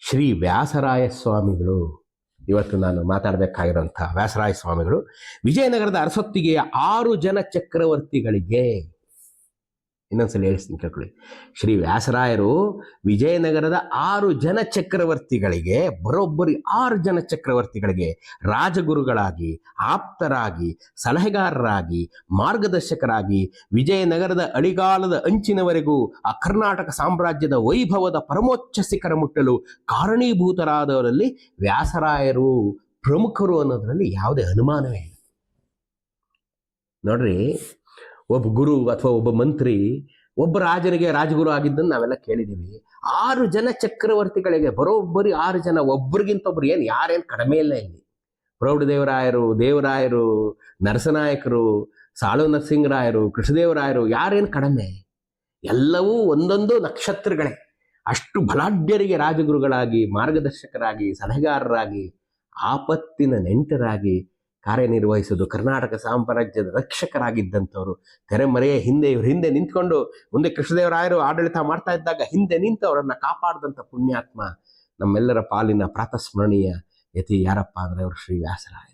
ಶ್ರೀ ವ್ಯಾಸರಾಯ ಸ್ವಾಮಿಗಳು ಇವತ್ತು ನಾನು ಮಾತಾಡಬೇಕಾಗಿರೋಂಥ ವ್ಯಾಸರಾಯ ಸ್ವಾಮಿಗಳು ವಿಜಯನಗರದ ಅರಸೊತ್ತಿಗೆಯ 6 ಜನ ಚಕ್ರವರ್ತಿಗಳಿಗೆ, ಇನ್ನೊಂದ್ಸಲ ಹೇಳ್ತೀನಿ ಕೇಳ್ಕೊಳ್ಳಿ, ಶ್ರೀ ವ್ಯಾಸರಾಯರು ವಿಜಯನಗರದ 6 ಜನ ಚಕ್ರವರ್ತಿಗಳಿಗೆ, ಬರೋಬ್ಬರಿ 6 ಜನ ಚಕ್ರವರ್ತಿಗಳಿಗೆ ರಾಜಗುರುಗಳಾಗಿ, ಆಪ್ತರಾಗಿ, ಸಲಹೆಗಾರರಾಗಿ, ಮಾರ್ಗದರ್ಶಕರಾಗಿ ವಿಜಯನಗರದ ಅಳಿಗಾಲದ ಅಂಚಿನವರೆಗೂ ಆ ಕರ್ನಾಟಕ ಸಾಮ್ರಾಜ್ಯದ ವೈಭವದ ಪರಮೋಚ್ಚ ಶಿಖರ ಮುಟ್ಟಲು ಕಾರಣೀಭೂತರಾದವರಲ್ಲಿ ವ್ಯಾಸರಾಯರು ಪ್ರಮುಖರು ಅನ್ನೋದರಲ್ಲಿ ಯಾವುದೇ ಅನುಮಾನವೇ ಇಲ್ಲ. ನೋಡ್ರಿ, ಒಬ್ಬ ಗುರು ಅಥವಾ ಒಬ್ಬ ಮಂತ್ರಿ ಒಬ್ಬ ರಾಜನಿಗೆ ರಾಜಗುರು ಆಗಿದ್ದನ್ನು ನಾವೆಲ್ಲ ಕೇಳಿದ್ದೀವಿ. 6 ಜನ ಚಕ್ರವರ್ತಿಗಳಿಗೆ ಬರೋಬ್ಬರಿ 6 ಜನ, ಒಬ್ಬರಿಗಿಂತ ಒಬ್ರು, ಯಾರೇನು ಕಡಿಮೆ ಇಲ್ಲ ಇಲ್ಲಿ. ಪ್ರೌಢದೇವರಾಯರು, ದೇವರಾಯರು, ನರಸನಾಯಕರು, ಸಾಳು ನರಸಿಂಗರಾಯರು, ಕೃಷ್ಣದೇವರಾಯರು, ಯಾರೇನು ಕಡಿಮೆ, ಎಲ್ಲವೂ ಒಂದೊಂದು ನಕ್ಷತ್ರಗಳೇ. ಅಷ್ಟು ಬಲಾಢ್ಯರಿಗೆ ರಾಜಗುರುಗಳಾಗಿ, ಮಾರ್ಗದರ್ಶಕರಾಗಿ, ಸಲಹೆಗಾರರಾಗಿ, ಆಪತ್ತಿನ ನೆಂಟರಾಗಿ ಕಾರ್ಯನಿರ್ವಹಿಸೋದು, ಕರ್ನಾಟಕ ಸಾಮ್ರಾಜ್ಯದ ರಕ್ಷಕರಾಗಿದ್ದಂಥವ್ರು. ತೆರೆಮರೆಯ ಹಿಂದೆ ಇವ್ರ ಹಿಂದೆ ನಿಂತ್ಕೊಂಡು, ಮುಂದೆ ಕೃಷ್ಣದೇವರಾಯರು ಆಡಳಿತ ಮಾಡ್ತಾ ಇದ್ದಾಗ ಹಿಂದೆ ನಿಂತು ಅವರನ್ನು ಕಾಪಾಡಿದಂಥ ಪುಣ್ಯಾತ್ಮ ನಮ್ಮೆಲ್ಲರ ಪಾಲಿನ ಪ್ರಾತಸ್ಮರಣೀಯ ಯತಿ ಯಾರಪ್ಪ ಅಂದರೆ ಅವರು ಶ್ರೀ ವ್ಯಾಸರಾಯ.